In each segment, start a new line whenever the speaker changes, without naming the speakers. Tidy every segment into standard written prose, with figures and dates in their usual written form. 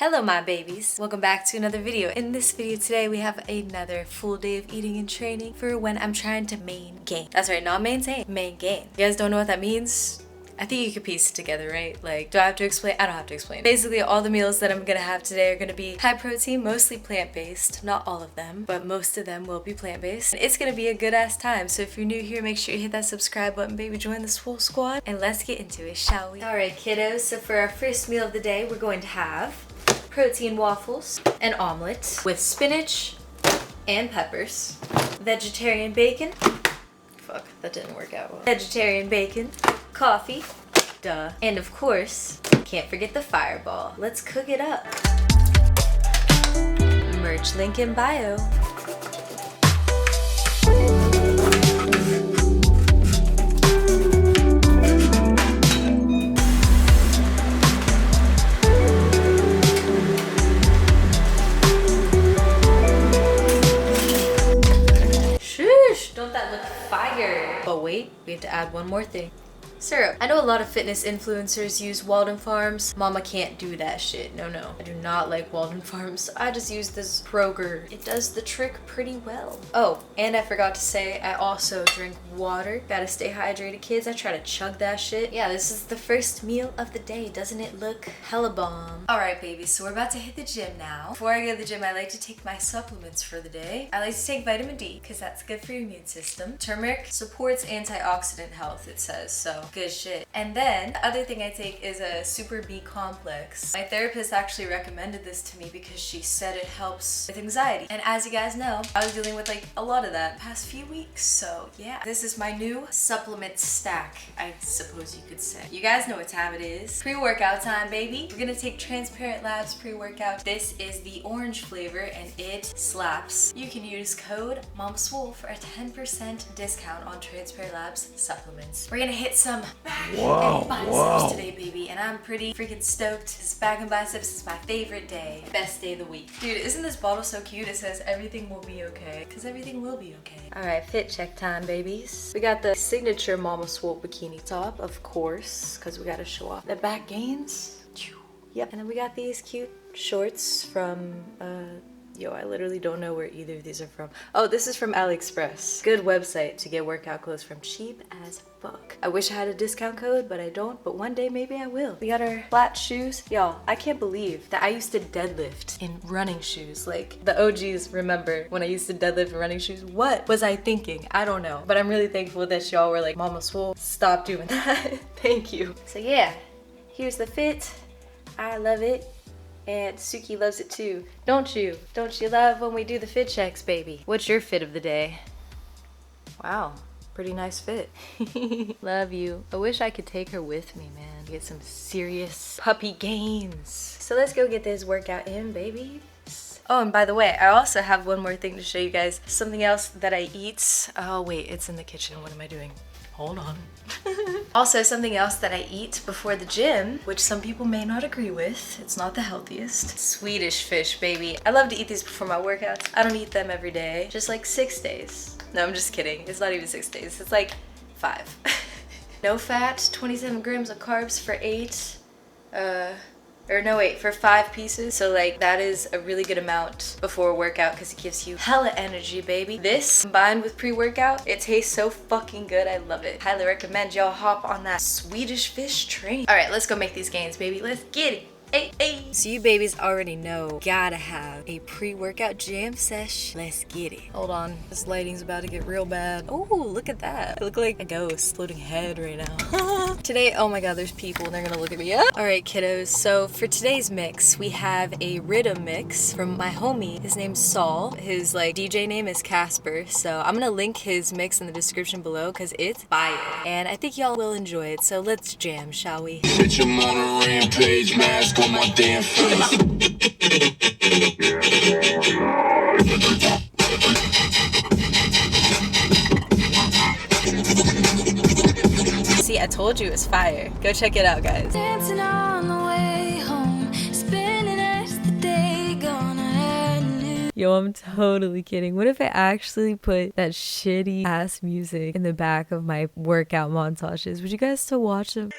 Hello my babies, welcome back to another video. In this video today we have another full day of eating and training for when I'm trying to main gain. That's right, not maintain, main gain. You guys don't know what that means? I think you could piece it together, right? Like, do I have to explain? I don't have to explain. Basically, all the meals that I'm gonna have today are gonna be high protein, mostly plant-based. Not all of them, but most of them will be plant-based. It's gonna be a good ass time. So if you're new here, make sure you hit that subscribe button, baby. Join the Swole Squad, and let's get into it, shall we? All right, kiddos. So for our first meal of the day, we're going to have protein waffles, an omelet with spinach and peppers, vegetarian bacon. Fuck, that didn't work out well. Vegetarian bacon, coffee, duh, and of course, can't forget the fireball. Let's cook it up. Merch link in bio. Don't that look fire? But wait, we have to add one more thing. Syrup. I know a lot of fitness influencers use Walden Farms. Mama can't do that shit. No. I do not like Walden Farms. I just use this Kroger. It does the trick pretty well. Oh, and I forgot to say, I also drink water. Gotta stay hydrated, kids. I try to chug that shit. Yeah, this is the first meal of the day. Doesn't it look hella bomb? Alright, babies, so we're about to hit the gym now. Before I go to the gym, I like to take my supplements for the day. I like to take vitamin D, because that's good for your immune system. Turmeric supports antioxidant health, it says, so good shit. And then the other thing I take is a Super B complex. My therapist actually recommended this to me because she said it helps with anxiety. And as you guys know, I was dealing with like a lot of that the past few weeks. So yeah, this is my new supplement stack, I suppose you could say. You guys know what time it is. Pre-workout time, baby. We're gonna take Transparent Labs pre-workout. This is the orange flavor and it slaps. You can use code MamaSwole for a 10% discount on Transparent Labs supplements. We're gonna hit some back and biceps today, baby, and I'm pretty freaking stoked. This back and biceps is my favorite day. Best day of the week. Dude, isn't this bottle so cute? It says everything will be okay, because everything will be okay. Alright, fit check time, babies. We got the signature Mama Swole bikini top, of course, because we gotta show off the back gains. Yep. And then we got these cute shorts from yo, I literally don't know where either of these are from. Oh, this is from AliExpress. Good website to get workout clothes from, cheap as fuck. I wish I had a discount code, but I don't, but one day maybe I will. We got our flat shoes. Y'all, I can't believe that I used to deadlift in running shoes. Like, the OGs remember when I used to deadlift in running shoes. What was I thinking? I don't know, but I'm really thankful that y'all were like, Mama Swole, stop doing that. Thank you. So yeah, here's the fit. I love it. And Suki loves it too. Don't you? Don't you love when we do the fit checks, baby? What's your fit of the day? Wow, pretty nice fit. Love you. I wish I could take her with me, man. Get some serious puppy gains. So let's go get this workout in, baby. Oh, and by the way, I also have one more thing to show you guys. Something else that I eat. Oh wait, it's in the kitchen. What am I doing? Hold on. Also, something else that I eat before the gym, which some people may not agree with. It's not the healthiest. Swedish fish, baby. I love to eat these before my workouts. I don't eat them every day, just like 6 days. No, I'm just kidding. It's not even 6 days. It's like 5. No fat, 27 grams of carbs for 8. For 5 pieces. So like that is a really good amount before a workout because it gives you hella energy, baby. This combined with pre-workout, it tastes so fucking good. I love it. Highly recommend y'all hop on that Swedish fish train. All right, let's go make these gains, baby. Let's get it. Hey. So you babies already know, gotta have a pre-workout jam sesh. Let's get it. Hold on, this lighting's about to get real bad. Oh, look at that. I look like a ghost floating head right now. Today, oh my god, there's people and they're gonna look at me. All right, kiddos. So for today's mix, we have a rhythm mix from my homie. His name's Saul. His like DJ name is Casper. So I'm gonna link his mix in the description below because it's fire. And I think y'all will enjoy it. So let's jam, shall we?
Bitch, I'm on a rampage, mask on my damn face.
See, I told you it was fire. Go check it out, guys.
Dancing on the way home, spinning as the day gone. I knew.
Yo, I'm totally kidding. What if I actually put that shitty ass music in the back of my workout montages? Would you guys still watch them?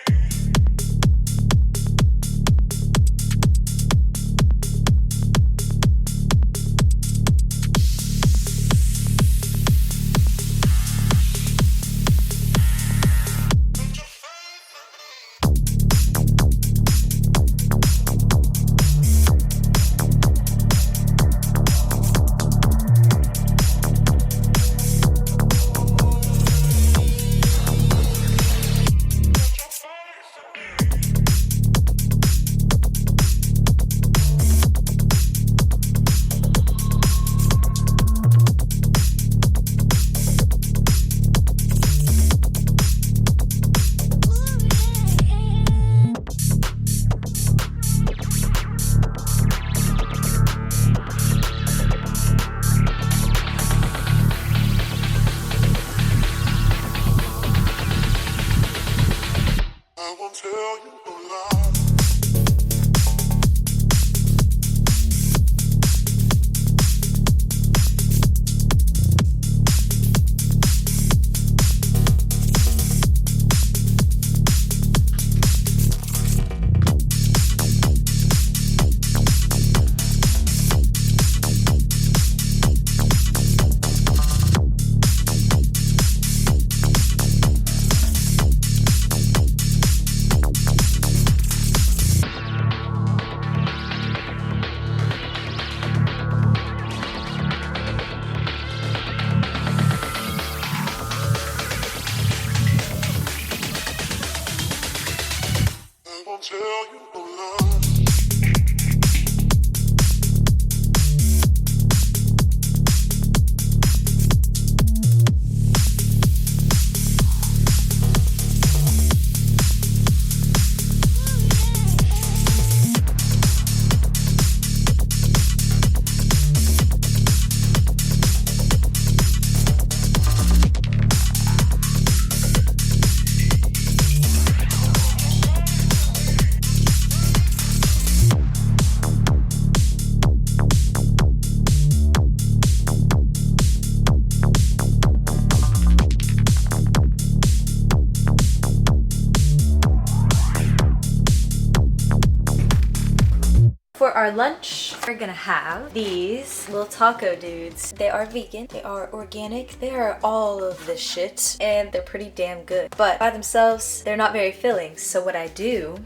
for our lunch, we're gonna have these little taco dudes. They are vegan, they are organic, they are all of this shit, and they're pretty damn good. But by themselves, they're not very filling. So what I do,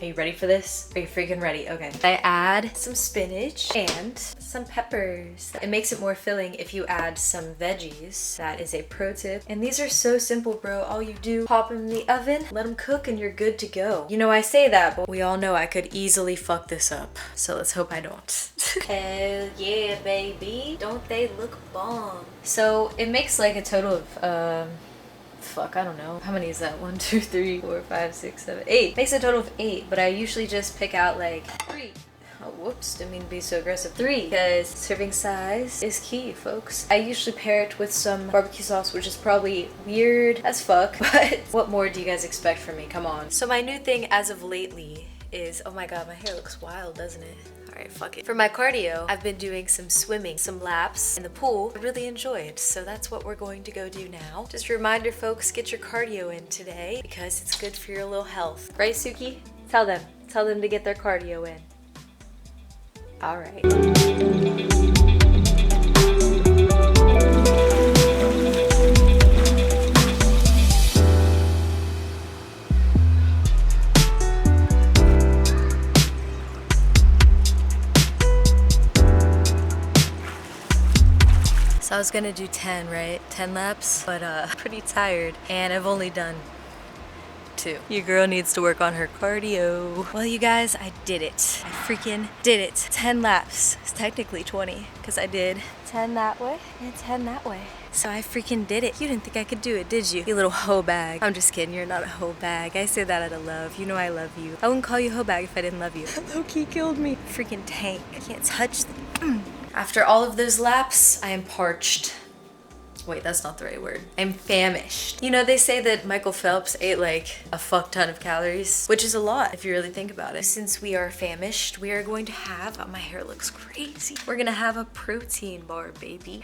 are you ready for this? Are you freaking ready? Okay. I add some spinach and some peppers. It makes it more filling if you add some veggies. That is a pro tip. And these are so simple, bro. All you do, pop them in the oven, let them cook, and you're good to go. You know, I say that, but we all know I could easily fuck this up. So let's hope I don't. Hell yeah, baby. Don't they look bomb? So it makes like a total of, fuck, I don't know. How many is that? 1, 2, 3, 4, 5, 6, 7, 8. Makes a total of 8, but I usually just pick out like 3. Oh, whoops, didn't mean to be so aggressive. 3, because serving size is key, folks. I usually pair it with some barbecue sauce, which is probably weird as fuck, but what more do you guys expect from me? Come on. So my new thing as of lately is, oh my god, my hair looks wild, doesn't it? Alright, fuck it. For my cardio, I've been doing some swimming, some laps in the pool. I really enjoy it, so that's what we're going to go do now. Just a reminder, folks, get your cardio in today because it's good for your little health. Right, Suki? Tell them to get their cardio in. Alright. So I was gonna do 10, right? 10 laps, but pretty tired, and I've only done 2. Your girl needs to work on her cardio. Well, you guys, I did it. I freaking did it. 10 laps. It's technically 20, because I did 10 that way and 10 that way. So I freaking did it. You didn't think I could do it, did you? You little hoe bag. I'm just kidding, you're not a hoe bag. I say that out of love. You know I love you. I wouldn't call you hoe bag if I didn't love you. Low-key killed me. Freaking tank. I can't touch them. After all of those laps, I am parched. Wait, that's not the right word. I'm famished. You know, they say that Michael Phelps ate like a fuck ton of calories, which is a lot if you really think about it. Since we are famished, we are going to have, oh, my hair looks crazy. We're gonna have a protein bar, baby.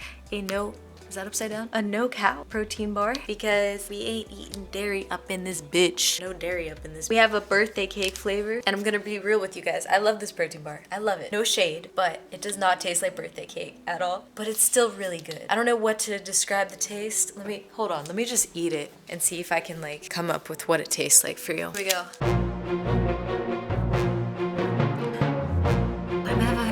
Is that upside down? A no-cal protein bar because we ain't eating dairy up in this bitch. No dairy up in this. We have a birthday cake flavor, and I'm gonna be real with you guys. I love this protein bar. I love it. No shade, but it does not taste like birthday cake at all. But it's still really good. I don't know what to describe the taste. Hold on. Let me just eat it and see if I can like come up with what it tastes like for you. Here we go.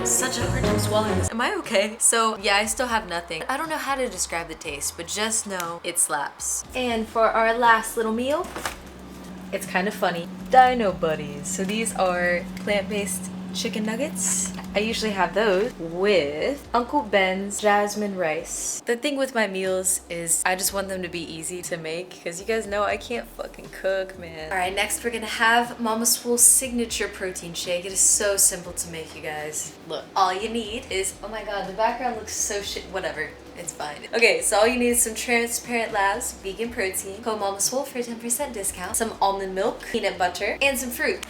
Such a hard time swallowing this. Am I okay? So yeah, I still have nothing. I don't know how to describe the taste, but just know it slaps. And for our last little meal, it's kind of funny. Dino Buddies. So these are plant-based chicken nuggets. I usually have those with Uncle Ben's jasmine rice. The thing with my meals is I just want them to be easy to make because you guys know I can't fucking cook, man. All right, next we're gonna have Mama Swole's signature protein shake. It is so simple to make, you guys. Look, all you need is, oh my god, the background looks so shit, whatever. It's fine. Okay, so all you need is some Transparent Labs vegan protein, code Mama Swole for a 10% discount, some almond milk, peanut butter, and some fruit.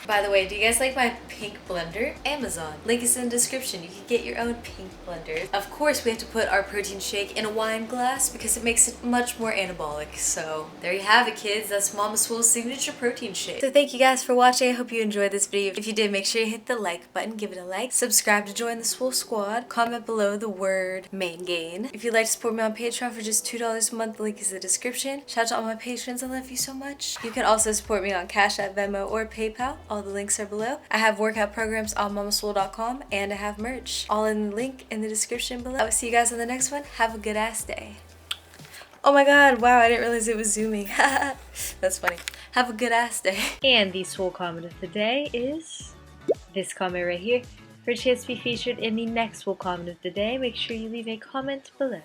By the way, do you guys like my pink blender? Amazon. Link is in the description. You can get your own pink blender. Of course, we have to put our protein shake in a wine glass because it makes it much more anabolic. So there you have it, kids. That's Mama Swole's signature protein shake. So thank you guys for watching. I hope you enjoyed this video. If you did, make sure you hit the like button. Give it a like. Subscribe to join the Swole Squad. Comment below the word Maingain. If you'd like to support me on Patreon for just $2 a month, the link is in the description. Shout out to all my patrons. I love you so much. You can also support me on Cash App, Venmo, or PayPal. All the links are below. I have workout programs on mamaswole.com and I have merch. All in the link in the description below. I will see you guys on the next one. Have a good ass day. Oh my god, wow, I didn't realize it was zooming. That's funny. Have a good ass day. And the Swole comment of the day is this comment right here. For a chance to be featured in the next Swole comment of the day, make sure you leave a comment below.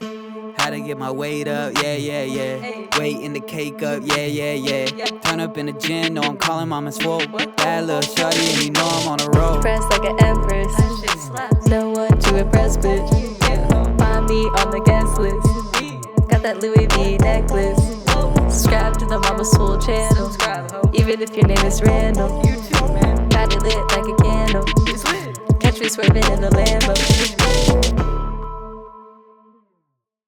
How to get my weight up, yeah. Hey. Weight in the cake up, yeah. Turn up in the gym, know I'm calling Mama Swole. Bad little shorty and you know I'm on a roll.
Press like an empress. No one to impress, bitch. Find me on the guest list. Got that Louis V necklace. Subscribe to the Mama Swole channel. Even if your name is Randall. Got it lit like a candle. Catch me swerving in the Lambo.